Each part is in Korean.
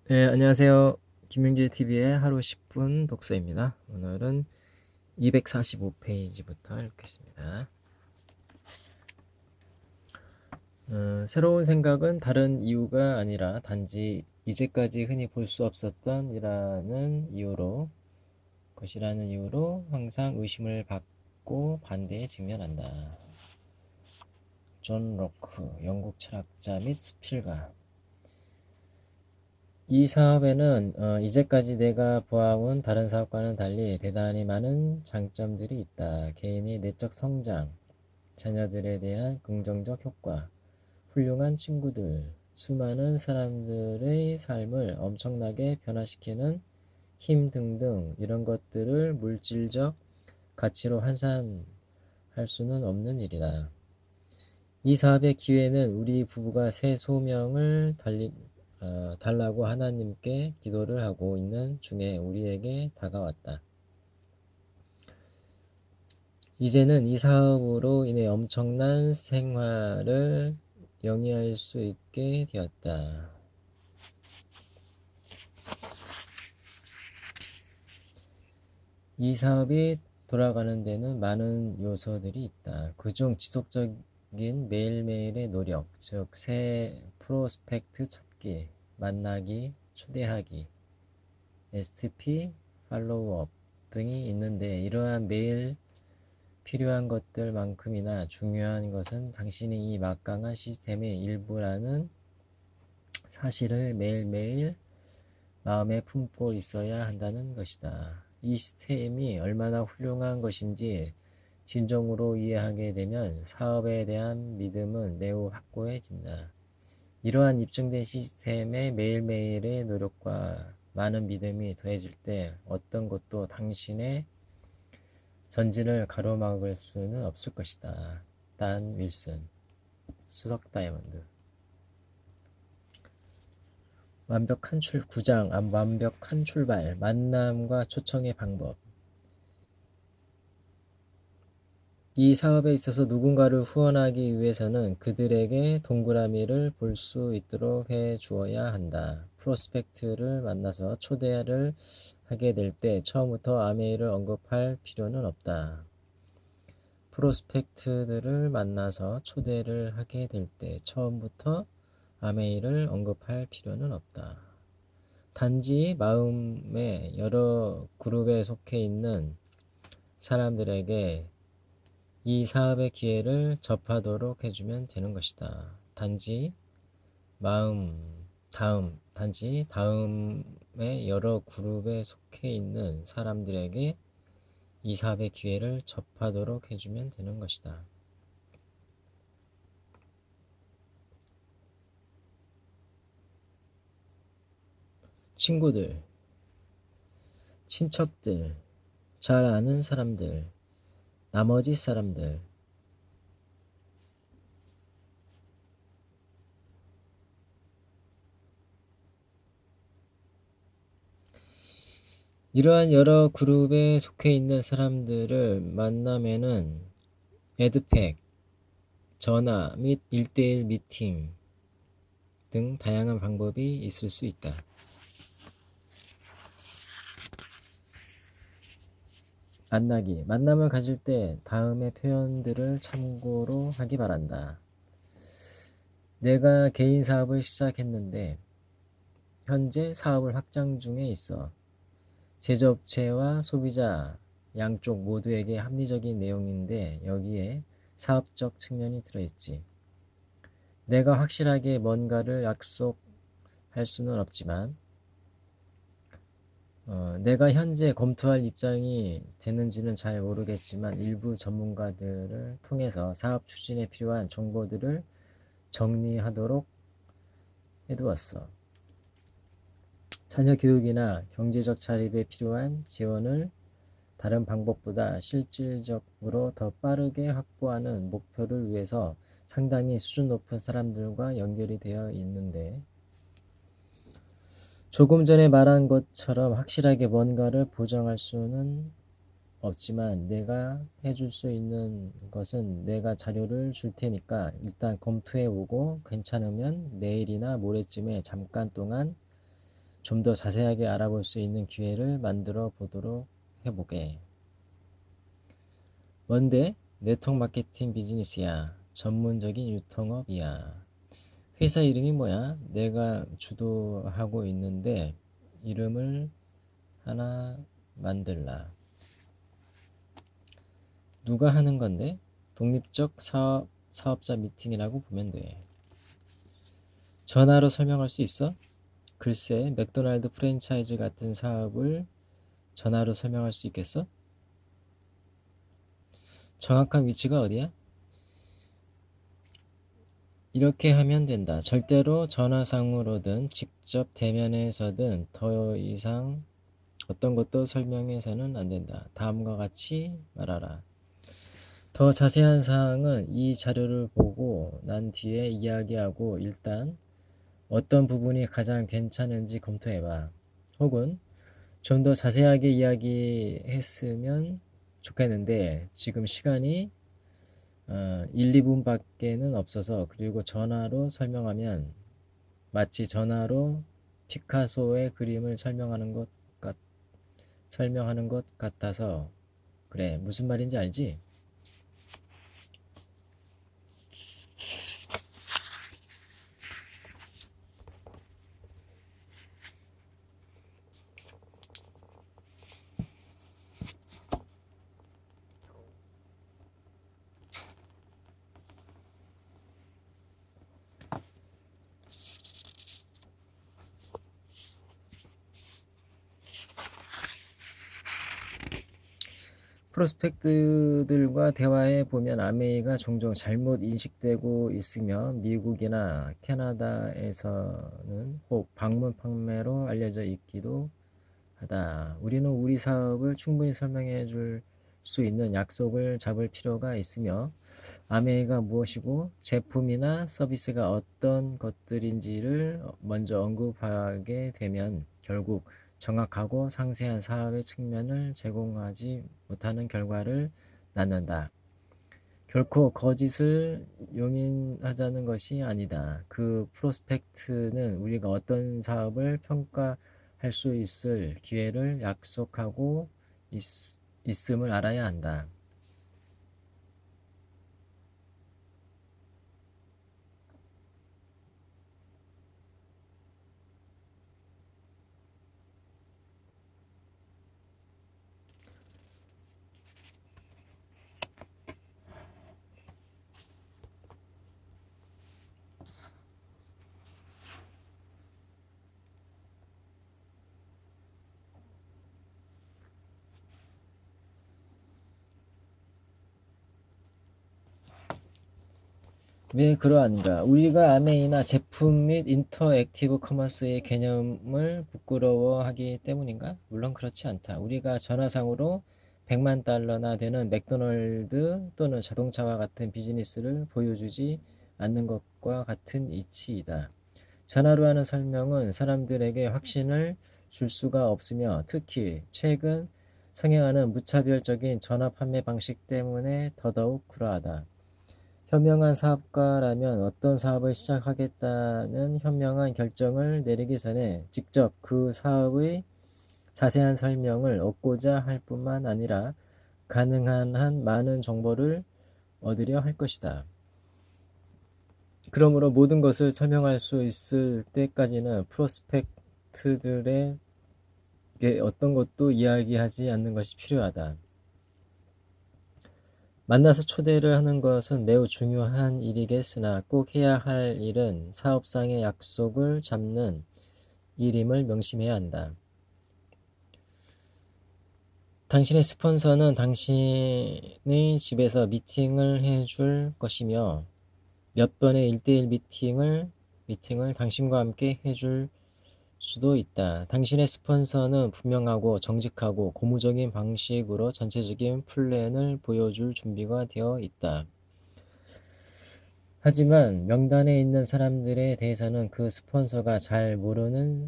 네, 안녕하세요. 김윤재 TV의 하루 10분 독서입니다. 오늘은 245페이지부터 읽겠습니다. 새로운 생각은 다른 이유가 아니라 단지 이제까지 흔히 볼 수 없었던 것이라는 이유로 항상 의심을 받고 반대에 직면한다. 존 로크, 영국 철학자 및 수필가. 이 사업에는 이제까지 내가 보아온 다른 사업과는 달리 대단히 많은 장점들이 있다. 개인의 내적 성장, 자녀들에 대한 긍정적 효과, 훌륭한 친구들, 수많은 사람들의 삶을 엄청나게 변화시키는 힘 등등 이런 것들을 물질적 가치로 환산할 수는 없는 일이다. 이 사업의 기회는 우리 부부가 새 소명을 달라고 하나님께 기도를 하고 있는 중에 우리에게 다가왔다. 이제는 이 사업으로 인해 엄청난 생활을 영위할 수 있게 되었다. 이 사업이 돌아가는 데는 많은 요소들이 있다. 그중 지속적인 매일매일의 노력, 즉 새 프로스펙트 찾기, 만나기, 초대하기, STP, 팔로우업 등이 있는데 이러한 매일 필요한 것들만큼이나 중요한 것은 당신이 이 막강한 시스템의 일부라는 사실을 매일매일 마음에 품고 있어야 한다는 것이다. 이 시스템이 얼마나 훌륭한 것인지 진정으로 이해하게 되면 사업에 대한 믿음은 매우 확고해진다. 이러한 입증된 시스템의 매일매일의 노력과 많은 믿음이 더해질 때 어떤 것도 당신의 전진을 가로막을 수는 없을 것이다. 단 윌슨, 수석 다이아몬드. 완벽한 출발, 만남과 초청의 방법. 이 사업에 있어서 누군가를 후원하기 위해서는 그들에게 동그라미를 볼 수 있도록 해 주어야 한다. 프로스펙트를 만나서 초대를 하게 될 때 처음부터 아메이를 언급할 필요는 없다. 프로스펙트들을 만나서 초대를 하게 될 때 처음부터 아메이를 언급할 필요는 없다. 단지 마음의 여러 그룹에 속해 있는 사람들에게 이 사업의 기회를 접하도록 해주면 되는 것이다. 단지 다음의 여러 그룹에 속해 있는 사람들에게 이 사업의 기회를 접하도록 해주면 되는 것이다. 친구들, 친척들, 잘 아는 사람들, 나머지 사람들. 이러한 여러 그룹에 속해 있는 사람들을 만나면은 에드팩, 전화 및 1대1 미팅 등 다양한 방법이 있을 수 있다. 만남을 가질 때 다음의 표현들을 참고로 하기 바란다. 내가 개인 사업을 시작했는데 현재 사업을 확장 중에 있어. 제조업체와 소비자 양쪽 모두에게 합리적인 내용인데 여기에 사업적 측면이 들어있지. 내가 확실하게 뭔가를 약속할 수는 없지만 내가 현재 검토할 입장이 되는지는 잘 모르겠지만 일부 전문가들을 통해서 사업 추진에 필요한 정보들을 정리하도록 해두었어. 자녀 교육이나 경제적 자립에 필요한 지원을 다른 방법보다 실질적으로 더 빠르게 확보하는 목표를 위해서 상당히 수준 높은 사람들과 연결이 되어 있는데 조금 전에 말한 것처럼 확실하게 뭔가를 보장할 수는 없지만 내가 해줄 수 있는 것은 내가 자료를 줄 테니까 일단 검토해 보고 괜찮으면 내일이나 모레쯤에 잠깐 동안 좀 더 자세하게 알아볼 수 있는 기회를 만들어 보도록 해보게. 뭔데? 네트워크 마케팅 비즈니스야. 전문적인 유통업이야. 회사 이름이 뭐야? 내가 주도하고 있는데 이름을 하나 만들라. 누가 하는 건데? 독립적 사업자 미팅이라고 보면 돼. 전화로 설명할 수 있어? 글쎄, 맥도날드 프랜차이즈 같은 사업을 전화로 설명할 수 있겠어? 정확한 위치가 어디야? 이렇게 하면 된다. 절대로 전화상으로든 직접 대면해서든 더 이상 어떤 것도 설명해서는 안 된다. 다음과 같이 말하라. 더 자세한 사항은 이 자료를 보고 난 뒤에 이야기하고 일단 어떤 부분이 가장 괜찮은지 검토해봐. 혹은 좀 더 자세하게 이야기했으면 좋겠는데 지금 시간이 1, 2분밖에는 없어서 그리고 전화로 설명하면 마치 전화로 피카소의 그림을 설명하는 것 같아서 그래. 무슨 말인지 알지? 프로스펙트들과 대화해 보면 아메이가 종종 잘못 인식되고 있으며 미국이나 캐나다에서는 혹 방문 판매로 알려져 있기도 하다. 우리는 우리 사업을 충분히 설명해 줄 수 있는 약속을 잡을 필요가 있으며 아메이가 무엇이고 제품이나 서비스가 어떤 것들인지를 먼저 언급하게 되면 결국 정확하고 상세한 사업의 측면을 제공하지 못하는 결과를 낳는다. 결코 거짓을 용인하자는 것이 아니다. 그 프로스펙트는 우리가 어떤 사업을 평가할 수 있을 기회를 약속하고 있음을 알아야 한다. 왜 그러한가? 우리가 아메이나 제품 및 인터액티브 커머스의 개념을 부끄러워하기 때문인가? 물론 그렇지 않다. 우리가 전화상으로 100만 달러나 되는 맥도날드 또는 자동차와 같은 비즈니스를 보여주지 않는 것과 같은 이치이다. 전화로 하는 설명은 사람들에게 확신을 줄 수가 없으며 특히 최근 성행하는 무차별적인 전화 판매 방식 때문에 더더욱 그러하다. 현명한 사업가라면 어떤 사업을 시작하겠다는 현명한 결정을 내리기 전에 직접 그 사업의 자세한 설명을 얻고자 할 뿐만 아니라 가능한 한 많은 정보를 얻으려 할 것이다. 그러므로 모든 것을 설명할 수 있을 때까지는 프로스펙트들에게 어떤 것도 이야기하지 않는 것이 필요하다. 만나서 초대를 하는 것은 매우 중요한 일이겠으나 꼭 해야 할 일은 사업상의 약속을 잡는 일임을 명심해야 한다. 당신의 스폰서는 당신의 집에서 미팅을 해줄 것이며 몇 번의 1대1 미팅을 당신과 함께 해줄 수도 있다. 당신의 스폰서는 분명하고 정직하고 고무적인 방식으로 전체적인 플랜을 보여줄 준비가 되어 있다. 하지만 명단에 있는 사람들에 대해서는 그 스폰서가 잘 모르는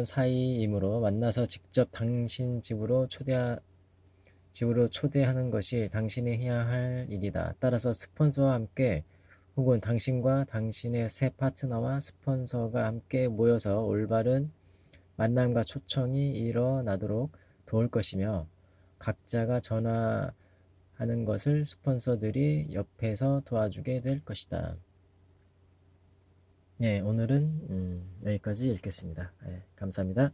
사이이므로 만나서 직접 당신 집으로 초대하는 것이 당신이 해야 할 일이다. 따라서 스폰서와 함께 혹은 당신과 당신의 새 파트너와 스폰서가 함께 모여서 올바른 만남과 초청이 일어나도록 도울 것이며, 각자가 전화하는 것을 스폰서들이 옆에서 도와주게 될 것이다. 네, 오늘은 여기까지 읽겠습니다. 네, 감사합니다.